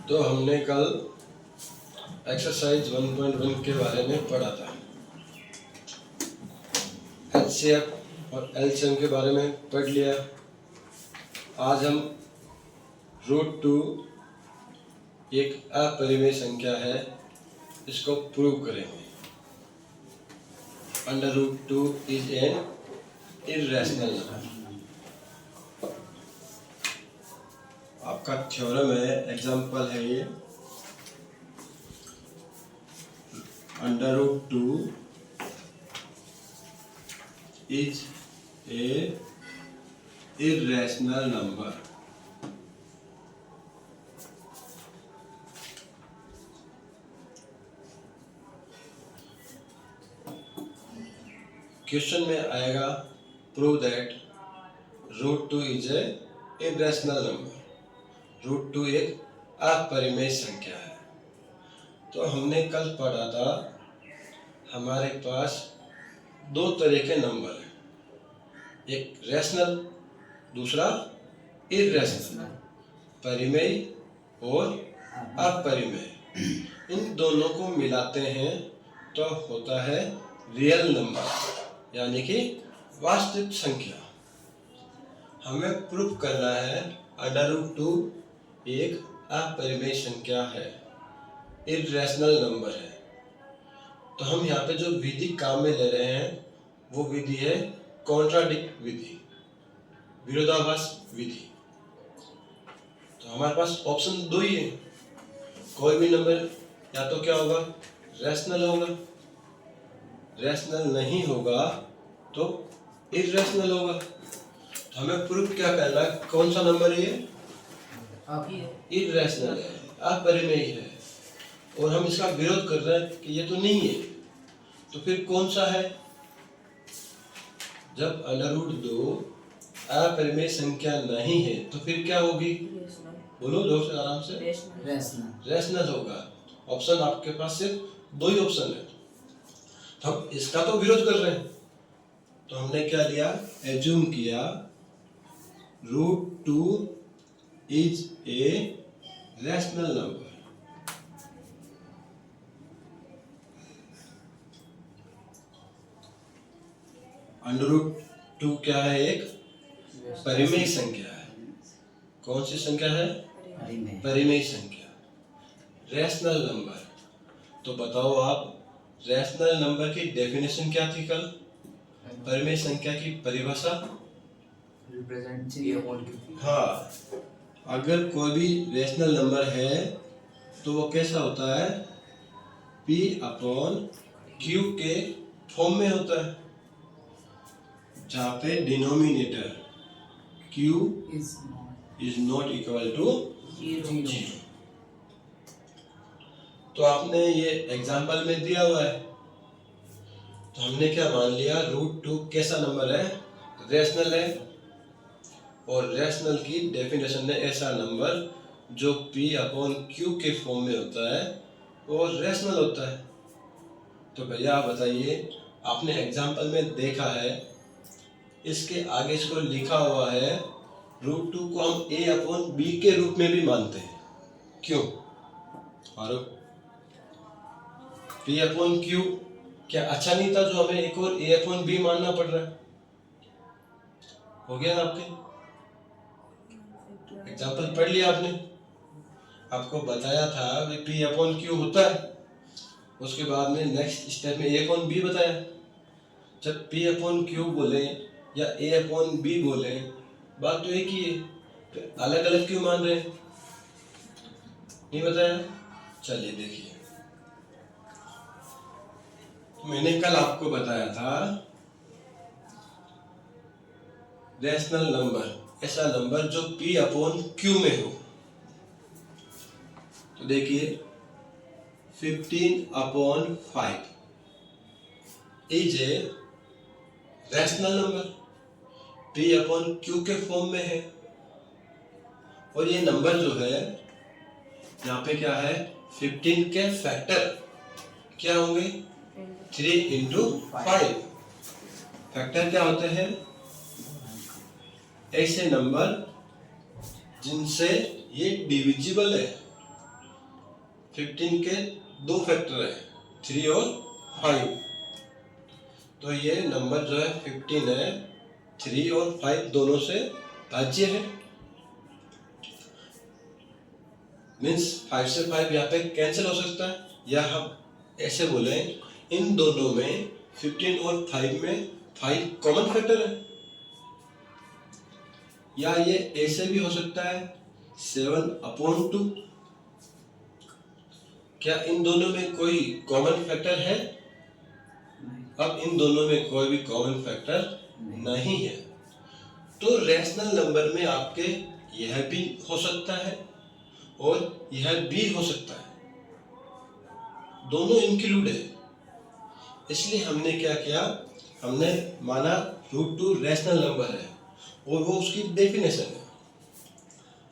तो हमने कल एक्सरसाइज 1.1 के बारे में पढ़ा था। एचसीएफ और एलसीएम के बारे में पढ़ लिया। आज हम √2 एक अपरिमेय संख्या है, इसको प्रूव करेंगे। √2 इज एन इर्रेशनल नंबर। आपका थ्योरम है, एग्जाम्पल है ये। √2 is a irrational number. Question में आएगा prove that √2 is a irrational number. √2 एक अपरिमेय संख्या है। तो हमने कल पढ़ा था, हमारे पास दो तरह के नंबर हैं, एक रैशनल, दूसरा इर्रेशनल, परिमेय और अपरिमेय। इन दोनों को मिलाते हैं तो होता है रियल नंबर, यानी कि वास्तविक संख्या। हमें प्रूफ करना है √2 एक अपरिमेय संख्या है, इर्रेशनल नंबर है। तो हम यहाँ पे जो विधि काम में ले रहे हैं वो विधि है कॉन्ट्राडिक्ट विधि, विरोधाभास विधि। तो हमारे पास ऑप्शन दो ही है, कोई भी नंबर या तो क्या होगा, रैशनल होगा, रैशनल नहीं होगा तो इर्रेशनल होगा। तो हमें प्रूफ क्या करना है, कौन सा नंबर है, इर्रेशनल है, अपरिमेय है, और हम इसका विरोध कर रहे हैं कि ये तो नहीं है। तो फिर कौन सा है? जब √2 अपरिमेय संख्या नहीं है तो फिर क्या होगी, बोलो जोर से, आराम से, रैशनल होगा। ऑप्शन आपके पास सिर्फ दो ही ऑप्शन है, तो हम इसका तो विरोध कर रहे हैं। तो हमने क्या लिया, एज्यूम किया √2 इज ए रैशनल नंबर। √2 क्या है, एक परिमेय संख्या है। कौन सी संख्या है, परिमेय संख्या, रैशनल नंबर। तो बताओ आप, रैशनल नंबर की डेफिनेशन क्या थी कल, परिमेय संख्या की परिभाषा? हाँ, अगर कोई भी रैशनल नंबर है तो वो कैसा होता है, P/Q के फॉर्म में होता है, जहाँ पे denominator Q is not equal to 0। तो आपने ये एग्जाम्पल में दिया हुआ है, तो हमने क्या मान लिया, √2 कैसा नंबर है, रैशनल है। और रैशनल की डेफिनेशन है ऐसा नंबर जो P/Q के फॉर्म में होता है वो रैशनल होता है। तो भैया आप बताइए, आपने एग्जाम्पल में देखा है, इसके आगे इसको लिखा हुआ है √2 को हम A/B के रूप में भी मानते हैं। क्यों? और P/Q क्या अच्छा नहीं था जो हमें एक और A/B मानना पड़ रहा है? हो गया ना, आपके एग्जाम्पल पढ़ लिया आपने, आपको बताया था P/Q होता है, उसके बाद में नेक्स्ट स्टेप में A/B बताया। जब P/Q बोले या A/B बोले, बात तो एक ही है, तो अलग अलग क्यों मान रहे हैं, नहीं बताया? चलिए देखिए, मैंने कल आपको बताया था रैशनल नंबर ऐसा नंबर जो P/Q में हो। तो देखिए 15/5 is a rational number, P/Q के फॉर्म में है। और ये नंबर जो है यहाँ पे क्या है, 15 के फैक्टर क्या होंगे, 3 × 5। फैक्टर क्या होते हैं, ऐसे नंबर जिनसे ये डिविजिबल है, 15 के दो फैक्टर है, 3 और 5। तो ये नंबर जो है 15 है, 3 और 5 दोनों से भाज्य है। मीन्स 5 से 5 यहाँ पे कैंसिल हो सकता है, या हम ऐसे बोले इन दोनों में 15 और 5 में 5 कॉमन फैक्टर है। या ये ऐसे भी हो सकता है 7/2। क्या इन दोनों में कोई कॉमन फैक्टर है? अब इन दोनों में कोई भी कॉमन फैक्टर नहीं है, तो रैशनल नंबर में आपके यह भी हो सकता है और यह भी हो सकता है, दोनों इंक्लूड है। इसलिए हमने क्या किया, हमने माना √2 रैशनल नंबर है और वो उसकी डेफिनेशन है।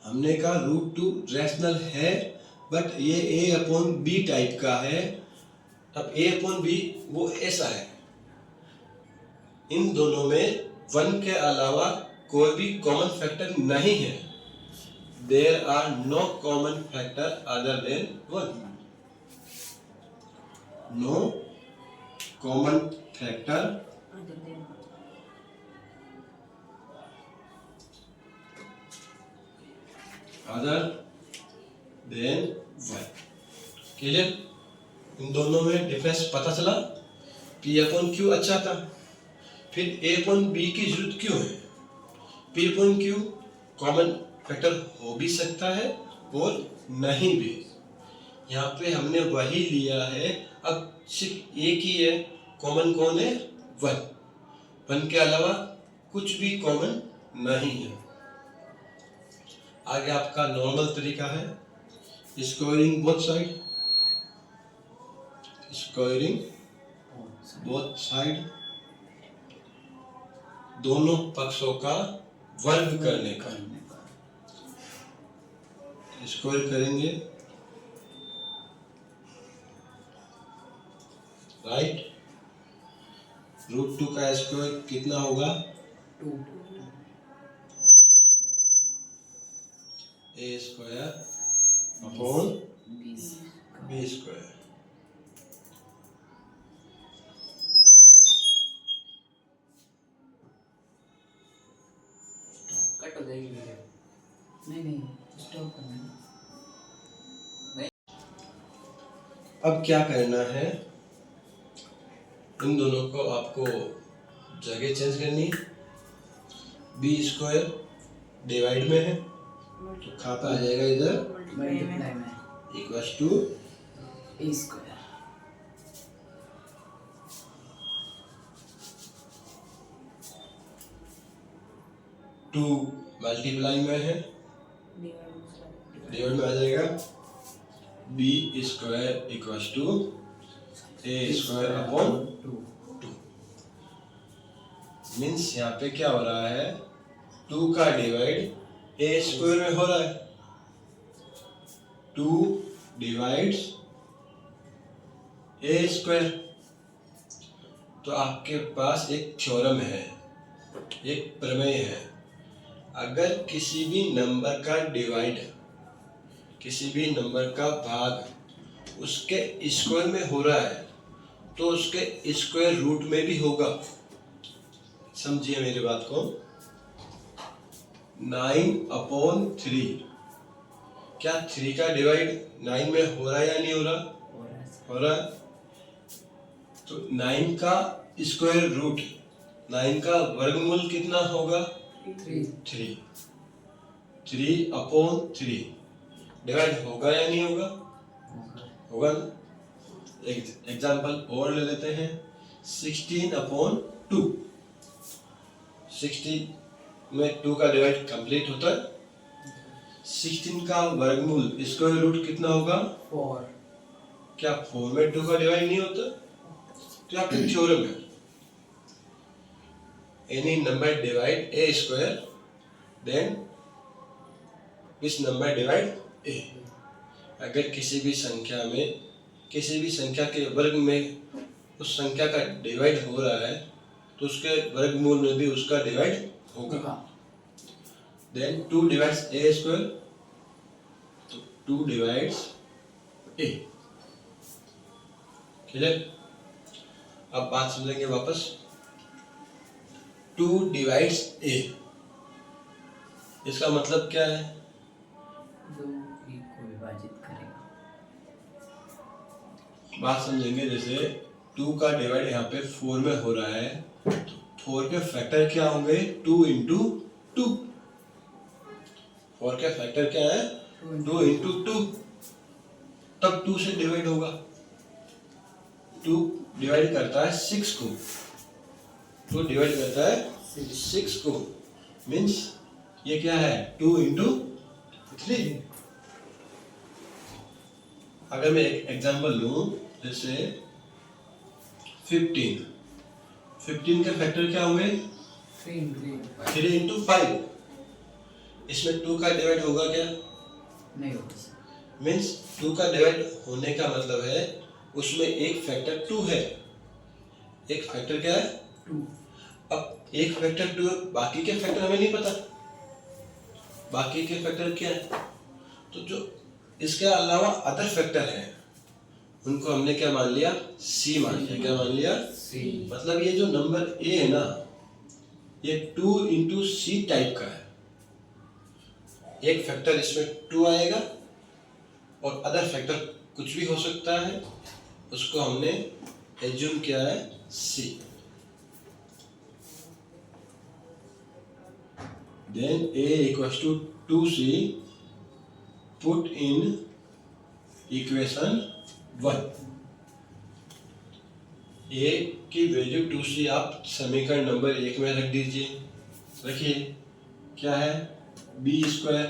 हमने कहा √2 रैशनल है, बट ये A/B टाइप का है। अब A/B वो ऐसा है, इन दोनों में 1 के अलावा कोई भी कॉमन फैक्टर नहीं है। There are no common factor other than 1। No common factor other than 1। Clear? इन दोनों में डिफरेंस पता चला। P/Q अच्छा था, फिर A/B की जरूरत क्यों है? P/Q कॉमन फैक्टर हो भी सकता है और नहीं भी। यहाँ पे हमने वही लिया है। अब सिर्फ एक ही है, कॉमन कौन है? 1। 1 के अलावा कुछ भी कॉमन नहीं है। आगे आपका नॉर्मल तरीका है squaring both side. Squaring both side, दोनों पक्षों का वर्ग करने का। स्क्वायर करेंगे, राइट। √2 का स्क्वायर कितना होगा? 2। A square upon B square. Cut हो जाएगी वीडियो। नहीं स्टॉप करना है। अब क्या करना है, इन दोनों को आपको जगह चेंज करनी है। B स्क्वायर डिवाइड में है तो खाता आ जाएगा इधर मल्टीप्लाई में equals to A square. 2 multiply में है, डिवाइड में आ जाएगा B square equals to A square upon 2। Means यहाँ पे क्या हो रहा है, 2 का डिवाइड A स्क्वायर में हो रहा है। 2 डिवाइड्स A स्क्वायर। तो आपके पास एक थ्योरम है, एक प्रमेय है। अगर किसी भी नंबर का डिवाइड, किसी भी नंबर का भाग उसके स्क्वायर में हो रहा है तो उसके स्क्वायर रूट में भी होगा। समझिए मेरी बात को। 9/3, क्या 3 का डिवाइड 9 में हो रहा है या नहीं हो रहा? हो रहा है। तो 9 का स्क्वायर रूट, 9 का वर्गमूल कितना होगा? 3। 3/3 डिवाइड होगा या नहीं होगा? होगा ना। एक एग्जांपल और ले लेते हैं, 16/2। 16 में 2 का डिवाइड कंप्लीट होता है। 16 का वर्गमूल स्क्वायर रूट कितना होगा? 4। क्या 4 में 2 का डिवाइड नहीं होता? तो यहाँ पे थ्योरम है, any number divide A square then which number divide A। अगर किसी भी संख्या में, किसी भी संख्या के वर्ग में उस संख्या का डिवाइड हो रहा है तो उसके वर्गमूल में भी उसका डिवाइड होगा। देन 2 डिवाइड्स A स्क्वायर, तो 2 डिवाइड्स ए। क्लियर? अब बात समझेंगे वापस। 2 डिवाइड्स ए, इसका मतलब क्या है? 2 1 को विभाजित करेगा। बात समझेंगे। जैसे 2 का डिवाइड यहाँ पे 4 में हो रहा है, तो 4 के फैक्टर क्या होंगे? 2 इंटू 2। 4 के फैक्टर क्या है? 2 इंटू 2। तब 2 से डिवाइड होगा। 2 डिवाइड करता है 6 को। 2 डिवाइड करता है 6 को। मीन्स ये क्या है? 2 इंटू 3। अगर मैं एक एग्जांपल लूं, जैसे 15 के फैक्टर क्या होंगे? 3 इंटू 5। इसमें 2 का डिवाइड होगा क्या? नहीं होगा। मीन्स 2 का डिवाइड होने का मतलब है उसमें एक फैक्टर 2 है। एक फैक्टर क्या है? 2। अब एक फैक्टर 2 है, बाकी के फैक्टर हमें नहीं पता। बाकी के फैक्टर क्या है? तो जो इसके अलावा अदर फैक्टर है उनको हमने क्या मान लिया? सी मान लिया। क्या मान लिया? सी। मतलब ये जो नंबर ए है ना, ये 2 इंटू सी टाइप का है। एक फैक्टर इसमें 2 आएगा और अदर फैक्टर कुछ भी हो सकता है, उसको हमने एज्यूम किया है C. Then a equals to 2c, put in equation 1। a की वैल्यू 2c आप समीकरण नंबर 1 में रख दीजिए। रखिए, क्या है? b स्क्वायर,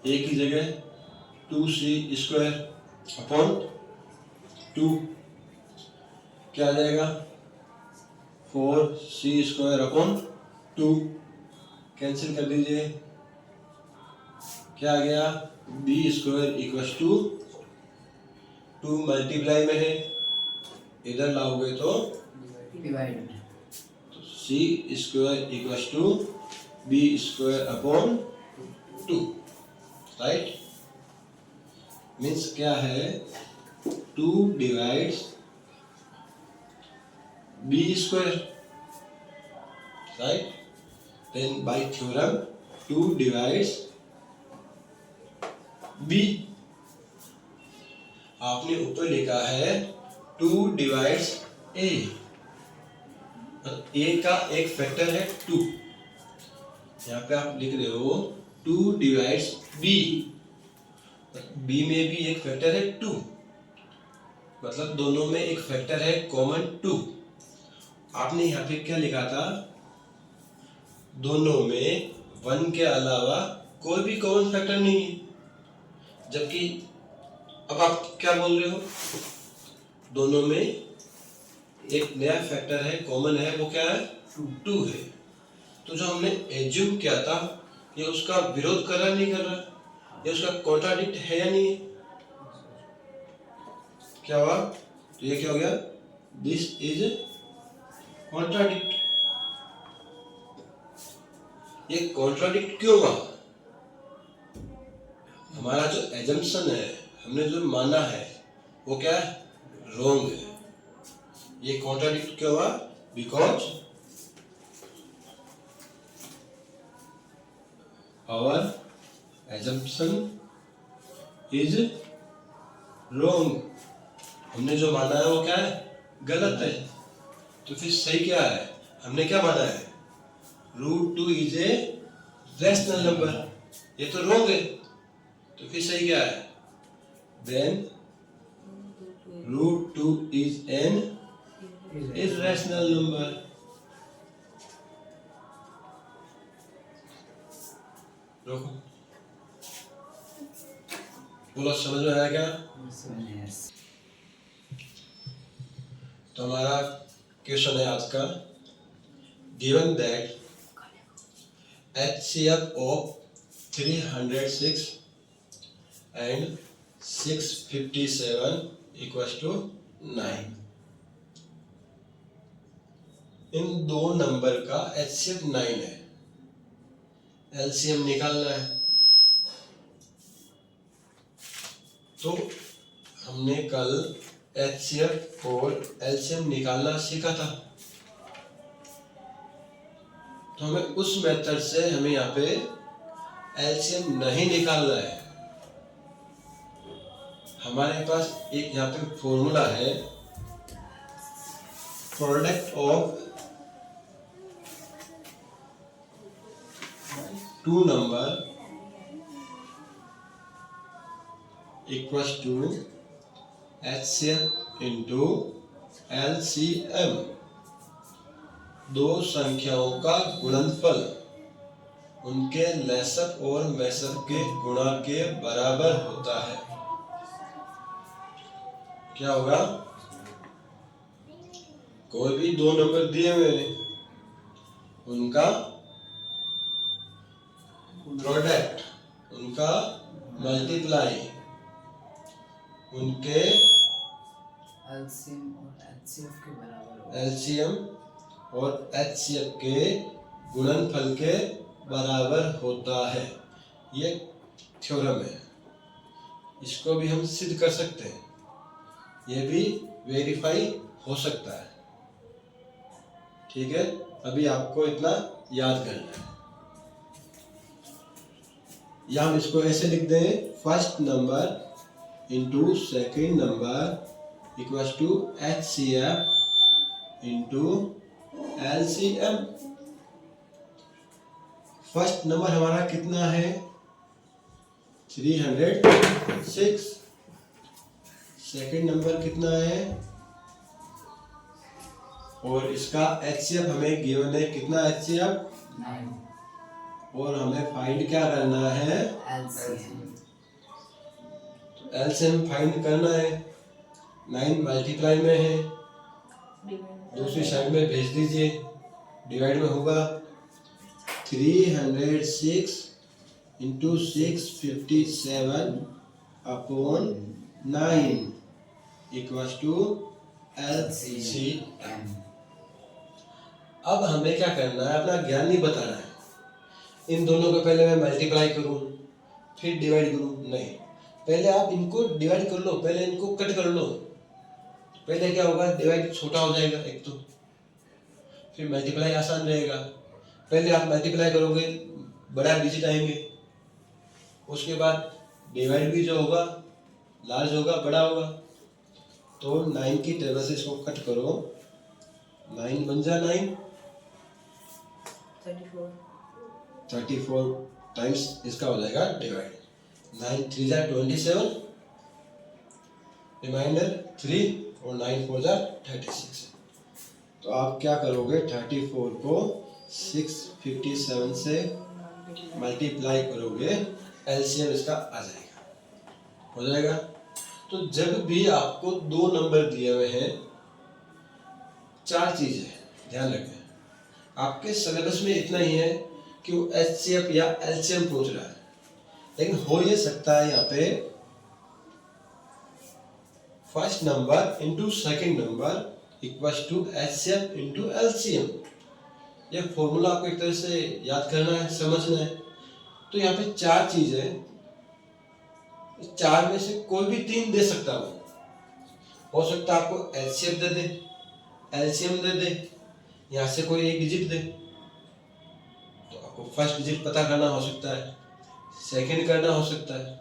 a की जगह 2c स्क्वायर अपॉन 2, क्या आ जाएगा? 4c square upon 2। कैंसिल कर दीजिए, क्या आ गया? b square equals to 2 multiply में है, इधर लाओगे तो डिवाइड में, तो c square equals to b square upon 2। Right? Means क्या है? 2 divides b square. Right? Then by theorem 2 divides b। आपने ऊपर लिखा है 2 डिवाइड्स a। a का एक फैक्टर है 2। यहाँ पे आप लिख रहे हो 2 डिवाइड्स b। b में भी एक फैक्टर है 2, मतलब दोनों में एक फैक्टर है कॉमन 2। आपने यहाँ पे क्या लिखा था? दोनों में 1 के अलावा कोई भी कॉमन फैक्टर नहीं है। जबकि अब आप क्या बोल रहे हो? दोनों में एक नया फैक्टर है, कॉमन है, वो क्या है? 2 है। तो जो हमने एज्यूम किया था, ये उसका विरोध कर रहा नहीं कर रहा? ये उसका कॉन्ट्राडिक्ट है या नहीं? क्या हुआ? तो ये क्या हो गया? This is contradict. ये कॉन्ट्राडिक्ट क्यों हुआ? हमारा जो एजम्पशन है, हमने जो माना है, वो क्या है? रॉन्ग है। ये कॉन्ट्राडिक्ट क्यों हुआ? Because our assumption is wrong. हमने जो माना है वो क्या है? गलत है। तो फिर सही क्या है? हमने क्या माना है? √2 इज ए रैशनल नंबर। ये तो रॉन्ग है। तो फिर सही क्या है? Then √2 is an irrational number. रोको, बोलो, समझ में आया क्या? तो हमारा क्वेश्चन है आज का, given that HCF of 306 and 657 equals to 9। इन दो नंबर का HCF 9 है, LCM निकालना है। तो हमने कल HCF और LCM निकालना सीखा था, तो हमें उस मेथड से हमें यहाँ पे LCM नहीं निकालना है। हमारे पास एक यहाँ पे फॉर्मूला है, product of two number equals to HCF into LCM, दो संख्याओं का गुणनफल उनके लसअप और मैसअप के गुणा के बराबर होता है। क्या होगा? कोई भी दो नंबर दिए हुए हैं, उनका प्रोडक्ट, उनका मल्टीप्लाई, उनके LCM और HCF के बराबर होगा। LCM और HCF के गुणनफल के बराबर होता है। ये थ्योरम है, इसको भी हम सिद्ध कर सकते हैं, ये भी वेरीफाई हो सकता है। ठीक है, अभी आपको इतना याद करना है। या हम इसको ऐसे लिख दें, first number into second number equals to HCF into LCM। First number हमारा कितना है? 306। सेकेंड नंबर कितना है? और इसका HCF हमें गिवन है, कितना HCF? 9। और हमें फाइंड क्या करना है? LCM। LCM फाइंड करना है। 9 मल्टीप्लाई में है, दूसरी साइड में भेज दीजिए, डिवाइड में होगा 306 into 657 upon 9 equals to LCM। अब हमें क्या करना है? अपना ज्ञान नहीं बताना है। इन दोनों को पहले मैं मल्टीप्लाई करूं फिर डिवाइड करूं, नहीं, पहले आप इनको डिवाइड कर लो, पहले इनको कट कर लो। पहले क्या होगा? डिवाइड छोटा हो जाएगा एक तो, फिर मल्टीप्लाई आसान रहेगा। पहले आप मल्टीप्लाई करोगे, बड़ा डिजिट आएंगे, उसके बाद डिवाइड भी जो होगा लार्ज होगा, बड़ा होगा। तो 9 की टेबल से इसको कट करो, 9 बन जा 9, 34 टाइम्स इसका हो जाएगा डिवाइड। 9 3 जा 27, रिमाइंडर 3 और 9 4 जा 36। तो आप क्या करोगे? 34 को 657 से मल्टीप्लाई करोगे, LCM इसका आ जाएगा, हो जाएगा। तो जब भी आपको दो नंबर दिए हुए हैं, चार चीजें ध्यान रखें। आपके सिलेबस में इतना ही है कि वो HCF या LCM पूछ रहा है, लेकिन हो ये सकता है यहाँ पे first number into second number equals to HCF into LCM। ये फॉर्मूला आपको एक तरह से याद करना है, समझना है। तो यहाँ पे चार चीजें, इस चार में से कोई भी तीन दे सकता हो सकता है आपको LCF दे दे, LCM दे दे, यहाँ से कोई एक डिजिट दे। तो आपको फर्स्ट डिजिट पता करना हो सकता है, सेकंड करना हो सकता है।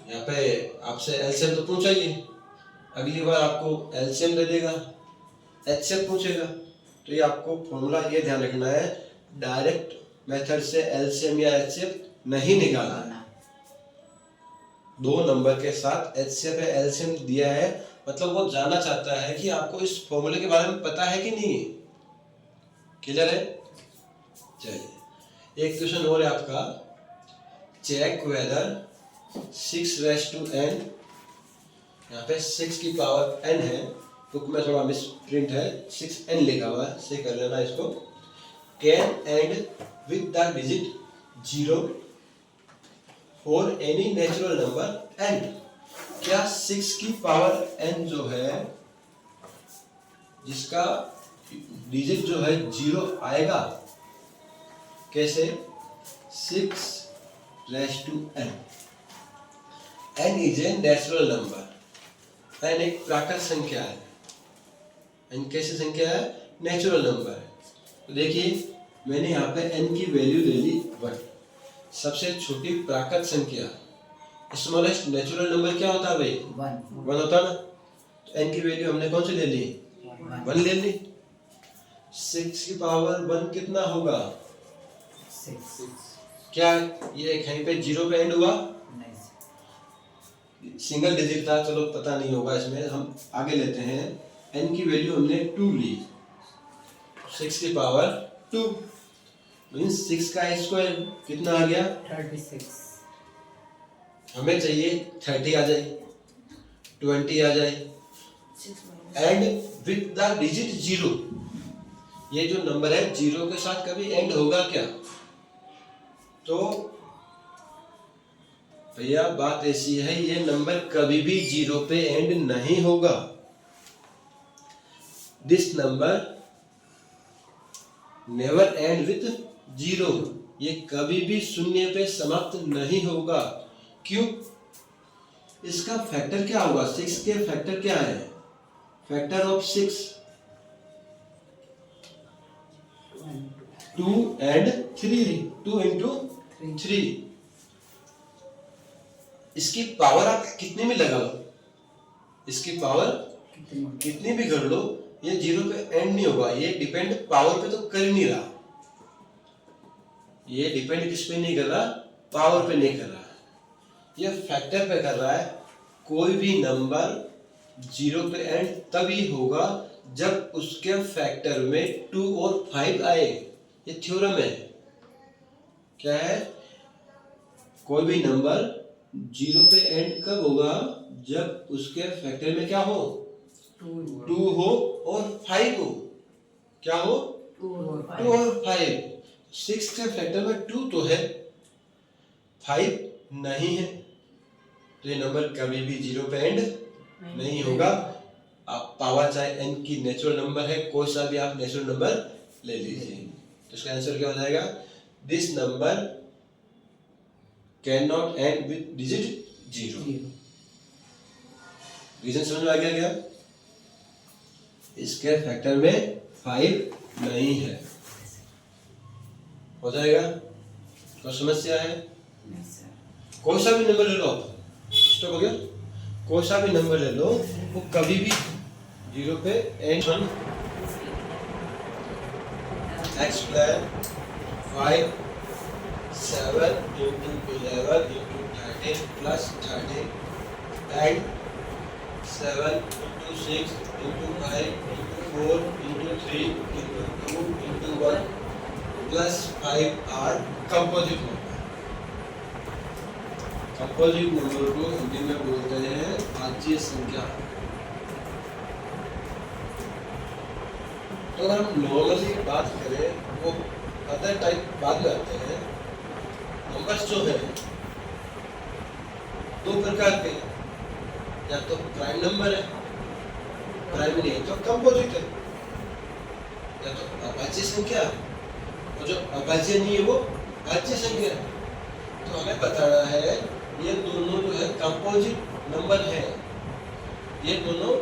यहाँ पे आपसे LCM तो पूछा ही है, अगली बार आपको LCM दे देगा, HCF पूछेगा। तो ये आपको फॉर्मूला ये ध्यान रखना है, डायरेक्ट मेथड से LCM या HCF नहीं निकालना। दो नंबर के साथ HCF या LCM दिया है, मतलब वो जानना चाहता है कि आपको इस फॉर्मूले के बारे में पता है कि नहीं है। क्लियर है? चलिए एक क्वेश्चन और है आपका, check whether 6 raise to n, यहाँ पे 6 की पावर n है, बुक में थोड़ा मिस प्रिंट है, 6n लिखा हुआ है, से कर लेना इसको। Can and with the digit 0 for any natural number n। क्या 6 की पावर n जो है, जिसका डिजिट जो है 0 आएगा, कैसे? 6 raise to n। n is a natural number. n एक प्राकृत संख्या है। n कैसी संख्या है? नेचुरल नंबर है। तो देखिए मैंने यहाँ पे n की वैल्यू ले ली 1, सबसे छोटी प्राकृत संख्या। स्मॉलेस्ट नेचुरल नंबर क्या होता है भाई? 1 होता ना। तो n की वैल्यू हमने कौन सी ले ली? 1 ले ली। 6 की पावर 1 कितना होगा? 6। क्या ये कहीं पे 0 पे एंड हुआ? नहीं। सिंगल डिजिट था, चलो पता नहीं होगा इसमें, हम आगे लेते हैं। n की वैल्यू हमने 2 ली, 6 की पावर 2 मीन्स 6 का स्क्वायर कितना आ गया? 36। हमें चाहिए 30 आ जाए, 20 आ जाए, एंड विथ द डिजिट 0। ये जो नंबर है 0 के साथ कभी एंड होगा क्या? तो भैया बात ऐसी है, ये नंबर कभी भी 0 पे एंड नहीं होगा। This number never and with 0। ये कभी भी शून्य पे समाप्त नहीं होगा। क्यों? इसका फैक्टर क्या होगा? 6 के फैक्टर क्या है? Factor of 6 2 and 3, 2 into 3। इसकी पावर आप कितने में लगा लो, इसकी पावर कितनी भी कर लो, ये 0 पे एंड नहीं होगा। ये डिपेंड पावर पे तो कर ही नहीं रहा, ये डिपेंड किस पे नहीं कर रहा? पावर पे नहीं कर रहा, ये फैक्टर पे कर रहा है। कोई भी नंबर 0 पे एंड तभी होगा जब उसके फैक्टर में 2 और 5 आए। ये थ्योरम है। क्या है? कोई भी नंबर 0 पे एंड कब होगा? जब उसके फैक्टर में क्या हो? 2 हो और 5 हो। क्या हो? 2 और 5। 6 के फैक्टर में 2 तो है, 5 नहीं है, तो ये नंबर कभी भी 0 पे एंड नहीं होगा। आप पावर चाहे n की नेचुरल नंबर है, कोई सा भी आप नेचुरल नंबर ले लीजिए, तो इसका आंसर क्या हो जाएगा? This number can not end with digit 0। Reason समझ में आ गया क्या? इसके फैक्टर में 5 नहीं है। हो जाएगा? कोई समस्या है? कोई सा भी नंबर ले लो आप, स्टॉप हो गया? कोई सा भी नंबर ले लो, वो कभी भी 0 पे and. x plus 5 7 into 11 into 13 plus 13 and 7 into 6 into 5 into 4 into 3 into 2 into 1 plus 5 are composite number। Composite number को हिंदी में बोलते हैं भाज्य संख्या। तो अगर हम नॉर्मली बात करें, वो अदर टाइप बात करते हैं। नंबर्स जो है 2 प्रकार के, या तो प्राइम नंबर है, प्राइम नहीं तो कंपोजिट है, या तो अभाज्य संख्या है, और जो अभाज्य नहीं है वो भाज्य संख्या है। तो हमें बताना है ये दोनों जो है कंपोजिट नंबर है, ये दोनों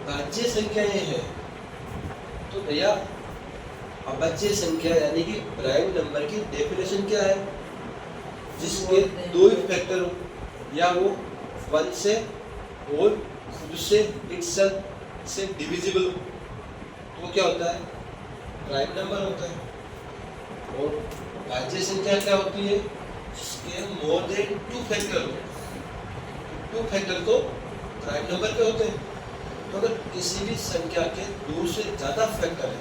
भाज्य संख्याएं हैं। तो भैया अभाज्य संख्या यानी कि प्राइम नंबर की डेफिनेशन क्या है? जिसके 2 ही फैक्टर हो, या वो 1 से और उससे इटसेल्फ से डिविजिबल हो, तो वो क्या होता है? प्राइम नंबर होता है। और भाज्य संख्या क्या होती है? जिसके मोर देन 2 फैक्टर हो। 2 फैक्टर तो प्राइम नंबर के होते हैं। तो अगर किसी भी संख्या के 2 से ज्यादा फैक्टर है,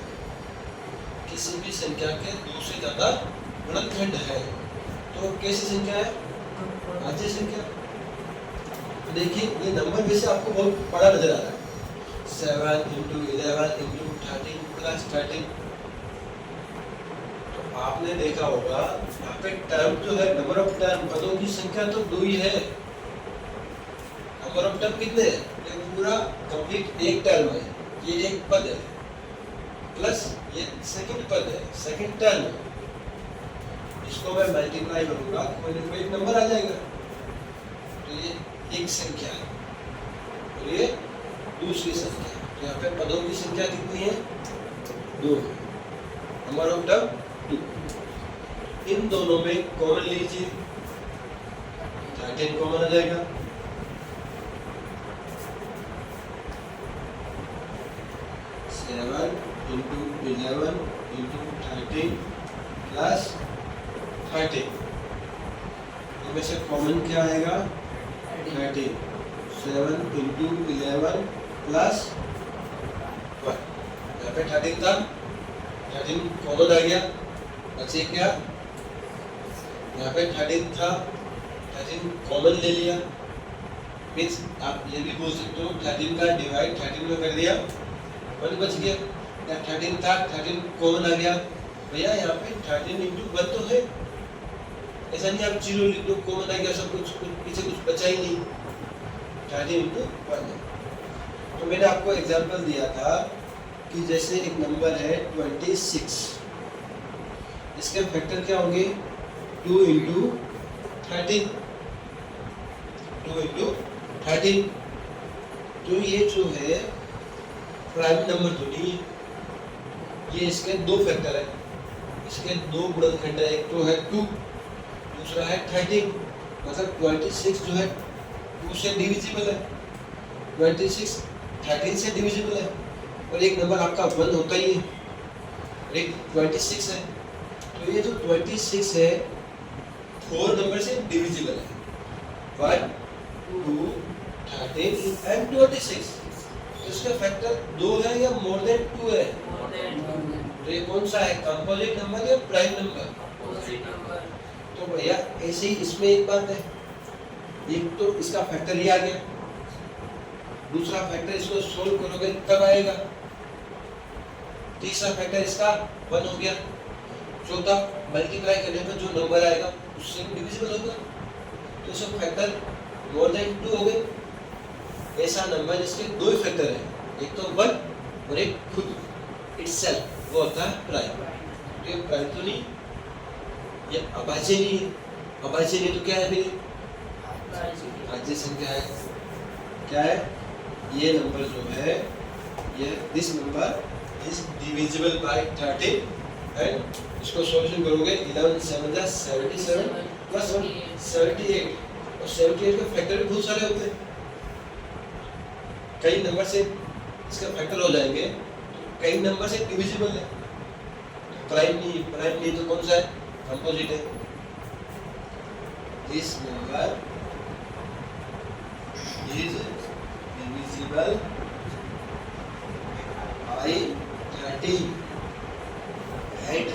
किसी भी संख्या के 2 से ज्यादा गुणनखंड है, तो कैसी संख्या है? भाज्य संख्या। तो देखिए ये नंबर वैसे आपको बहुत बड़ा नजर आ रहा है, 7 into 11 into 13 plus 13। आपने देखा होगा यहाँ पे टर्म जो है, नंबर ऑफ टर्म, पदों की संख्या तो 2 ही है। नंबर ऑफ टर्म कितने हैं? ये पूरा कंप्लीट एक टर्म है, ये एक पद है, प्लस ये सेकंड पद है, सेकंड टर्म है। इसको मैं मल्टीप्लाई करूंगा तो मेरे को एक नंबर आ जाएगा। तो ये एक संख्या है और ये दूसरी संख्या है। तो यहाँ पे पदों की संख्या कितनी है? 2 है। Number of term 2। इन दोनों में कॉमन लीजिए, 13 कॉमन आ जाएगा। सेवन इंटू 11 इंटू 13 प्लस 13, इनमें से कॉमन क्या आएगा? 13। 7 इंटू 11 प्लस 1, यहाँ पे 13 था, 13 कॉमन आ गया, बचे क्या? यहाँ पे 13 था, 13 कॉमन ले लिया, मीन्स आप ये भी बोल सकते हो 13 का डिवाइड 13 में कर दिया, 1 बच गया। या 13 था, 13 कॉमन आ गया, भैया यहाँ पे 13 इंटू 1 तो है, ऐसा नहीं आप 0 लिख दो, कॉमन आ गया सब कुछ पीछे कुछ बचा ही नहीं, 13 इंटू 1 है। तो मैंने आपको एग्जांपल दिया था कि जैसे एक नंबर है 26, इसके फैक्टर क्या होंगे? 2 इंटू 13, 2 इंटू 13। तो ये जो है प्राइम नंबर तो नहीं है, ये इसके 2 फैक्टर है, इसके 2 गुणनखंड है, एक तो है 2, दूसरा है 13, मतलब 26 जो है 2 से डिविजिबल है, 26 13 से डिविजिबल है, और एक नंबर आपका 1 होता ही है, और एक 26 है। तो ये जो 26 है 4 नंबर से डिविजिबल है, 1 2 13 एंड 26। तो इसका फैक्टर 2 है या मोर देन 2 है? तो ये कौन सा है? कंपोजिट नंबर या प्राइम नंबर? तो भैया ऐसे ही इसमें एक बात है, एक तो इसका फैक्टर ये आ गया, दूसरा फैक्टर इसको सोल्व करोगे तब आएगा, तीसरा फैक्टर इसका 1 हो गया, चौथा मल्टीप्लाई करने पर जो नंबर आएगा उससे डिविजिबल होगा, तो इसका फैक्टर मोर देन 2 हो गए। ऐसा नंबर जिसके 2 ही फैक्टर है, एक तो 1 और एक खुद इटसेल्फ, वो होता है प्राइम। तो ये प्राइम तो नहीं, ये अभाज्य नहीं है, अभाज्य नहीं तो क्या है फिर? भाज्य संख्या है। क्या है? ये नंबर जो है, ये this number is divisible by 13 and इसको सॉल्यूशन करोगे 11 7 77 प्लस 1 78, और 78 के फैक्टर भी बहुत सारे होते हैं, कई नंबर से इसका फैक्टर हो जाएंगे, कई नंबर से डिविजिबल है, प्राइम नहीं तो कौन सा है? कंपोजिट है। This number is divisible by 13 and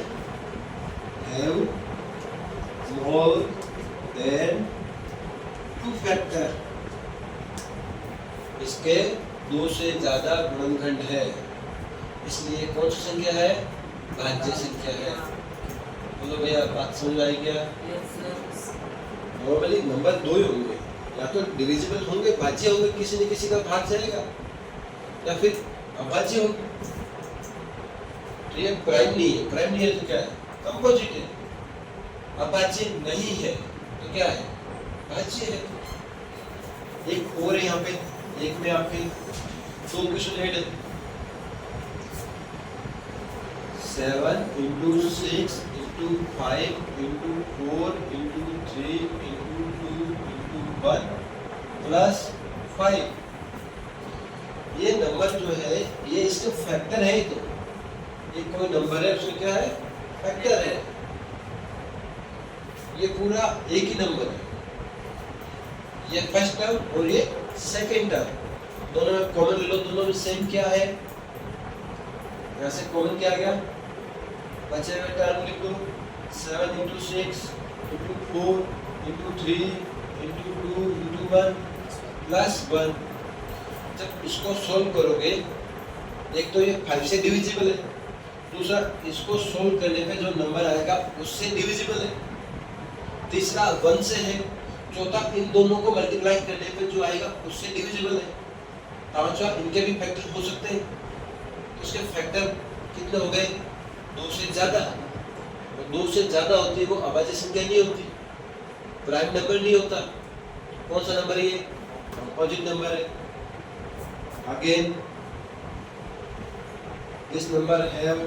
have more than 2 factor. इसके 2 से ज्यादा गुणनखंड है, इसलिए कौन सी संख्या है? भाज्य संख्या है। बोलो भैया बात समझ आई क्या? नॉर्मली नंबर 2 ही होंगे, या तो डिविजिबल होंगे, भाज्य होंगे, किसी न किसी का भाग जाएगा, या फिर अभाज्य होंगे। तो ये प्राइम नहीं है, प्राइम नहीं है तो क्या है? कंपोजिट है। अभाज्य नहीं है तो क्या है? भाज्य है। एक और है यहाँ पे, एक में आपके 2 क्वेश्चन ऐड है, 7 into 6 into 5 into 4 into 3 into 2 into 1 plus 5। ये नंबर जो है ये इसके फैक्टर है, तो ये कोई नंबर है उसमें क्या है? फैक्टर है। ये पूरा एक ही नंबर है, ये फर्स्ट टर्म और ये सेकंड टर्म, दोनों में कॉमन ले लो, दोनों में सेम क्या है? यहाँ से कॉमन क्या आ गया? बचे हुए टर्म लिख दो, 7 into 6 into 4 into 3 into 2 into 1 plus 1। जब इसको सोल्व करोगे, एक तो ये 5 से डिविजिबल है, दूसरा इसको सोल्व करने पे जो नंबर आएगा उससे डिविजिबल है, तीसरा 1 से है, चौथा इन दोनों को मल्टीप्लाई करने पे जो आएगा उससे डिविजिबल है, पांचवा इनके भी फैक्टर हो सकते हैं। तो इसके फैक्टर कितने हो गए? 2 से ज्यादा। और 2 से ज्यादा होती है वो अभाज्य संख्या नहीं होती, प्राइम नंबर नहीं होता। कौन सा नंबर है ये? कंपोजिट नंबर है। Again this number have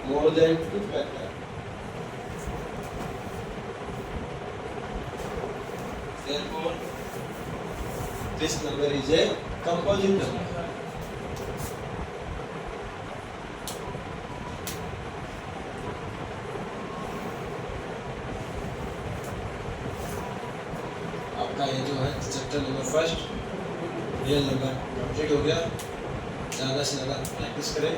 more than 2 factor. Therefore, this number is a composite number. आपका ये जो है chapter number first real number complete हो गया। ज़्यादा से ज़्यादा प्रैक्टिस करें।